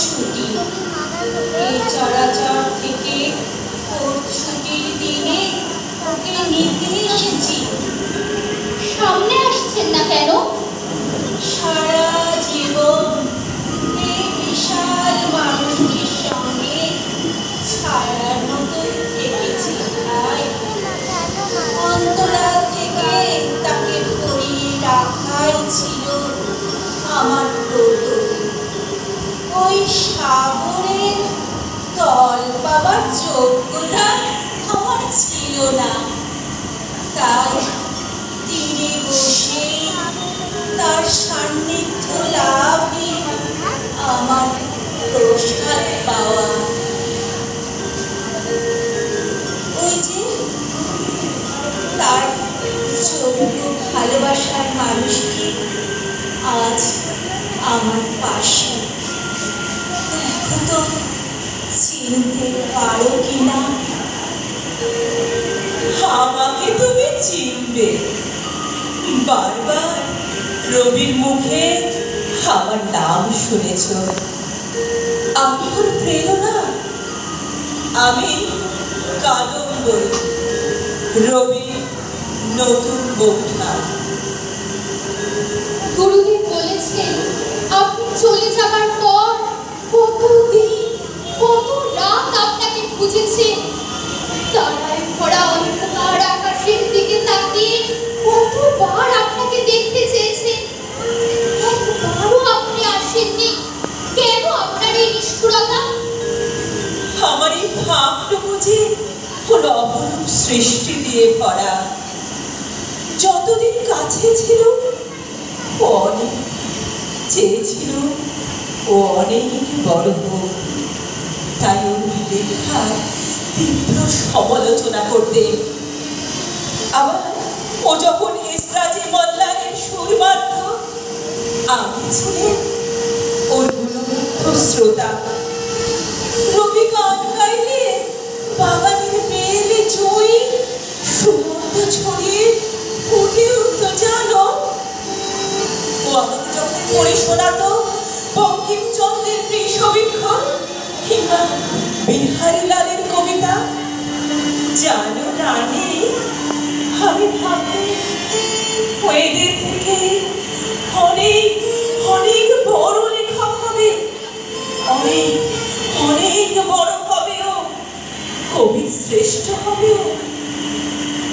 ছুটি। এই চরাচর থেকে তোর ছুটির দিনে ওকে নিতে এসেছি। সামনে আসছেন না কেন? সারা জীবন এই বিশাল মানুষটির সঙ্গে ছায়ার মতো থেকেছি ভাই। অন্তরাল থেকে তাকে ধরিয়ে রাখাই ছিল আমার কর্তব্য। ওই সাগরের তল পাবার যোগ্যতা আমার ছিল না, তাই তীরে বসে তার সান্নিধ্য লাভই আমার প্রসাদ পাওয়া। ওই যে তার যোগ্য ভালোবাসার মানুষটি আজ আমার পাশে। দেখো তো চিনতে পারো কিনা? আমাকে তুমি চিনবে? বারবার রবির মুখে আমার নাম শুনেছ। আমি ওর প্রেরণা, আমি কাদম্বরী, রবি নতুন বৌঠা। গুরুদেব বলেছেন আপনি চলে যাবার পর কতদিন কত রাত আপনাকে খুঁজেছে। তারায় ভরা অন্ধকার আকাশের দিকে তাকিয়ে কতবার আপনাকে দেখতে চেয়েছে, একবারও আপনি আসেননি। কেন আপনার এই নিষ্ঠুরতা? আমার এই ভাবটুকু যে হলো অপরূপ সৃষ্টি দিয়ে ভরা। যতদিন কাছে ছিল ও অনেক চেয়েছিল ও অনেক বড় হোক, তাই ওর লেখার তীব্র সমালোচনা করতে। আবার ও যখন ইসরাজি মল্লারের সুর বাধ্য, আমি ছিলেন ওর গুণমুগ্ধ শ্রোতা। রবি গান গাইলে বাগানের মেলে জয়ী সুগন্ধ ছড়িয়ে ফুটে উঠত জানো। ও আমাকে যখন পড়ে শোনাতো বঙ্কিমচন্দ্রের বৃষবীক্ষণ কিংবা বিহারীলালের কবিতা, জানো রানী, আমি ভাবতে এদের থেকে অনেক অনেক বড় লেখক হবে, অনেক অনেক বড় হবে ও, কবি শ্রেষ্ঠ হবে ও।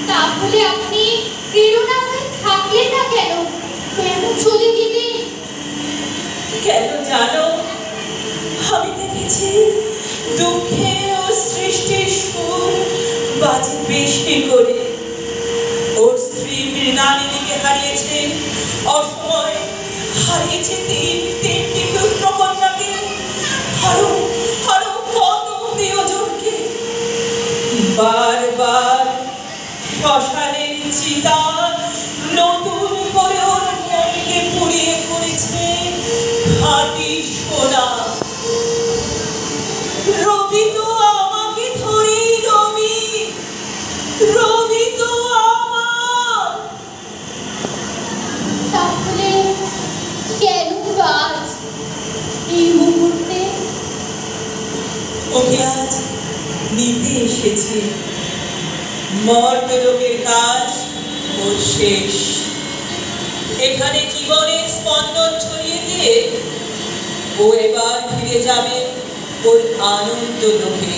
তাহলে আপনি প্রেরণা হয়ে থাকলেন না কেন? কেন চলে গেলেন? কেন জানো? আমি দেখেছি দুঃখে ও সৃষ্টির সুর বাজে বেশি করে। ওর স্ত্রী মৃণালিনীকে হারিয়েছে অসময়ে, হারিয়েছে তিনটি পুত্র কন্যাকে, আরো আরো কত প্রিয়জনকে। বারবার শ্মশানের চিতা নতুন করে ওর মনকে পুড়িয়ে করেছে খাঁটি সোনা। রবি তো আমাকে ধরে, রবি রবি তো আমার। তাহলে কেন আজ এই মুহূর্তে? ওকে আজ নিতে এসেছি। মর্তলোকের কাজ ওর শেষ। এখানে জীবনের স্পন্দন ছড়িয়ে দিয়ে ও এবার ফিরে যাবে ওর আনন্দ লোকে।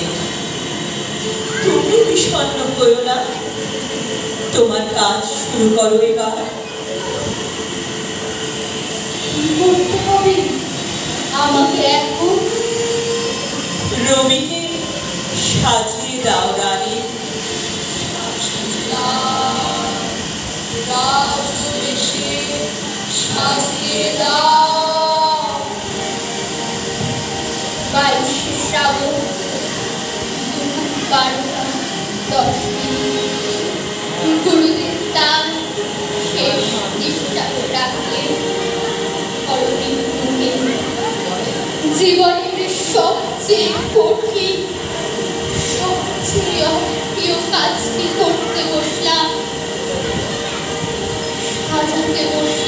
তুমি বিষণ্ণ করো না, তোমার কাজ শুরু করো এবার। কি করতে হবে আমাকে এখন? রবিকে সাজিয়ে দাও রানী। সাজিয়ে দাও। 22শে শ্রাবণ, 12:10। গুরুদেব তার শেষ নিষ্ঠা রাখলেন অরবিন্দ মুখে। জীবনের সবচেয়ে কঠিন সবচেয়ে অপ্রিয় কাজটি করতে বসলাম, সাজাতে বসলাম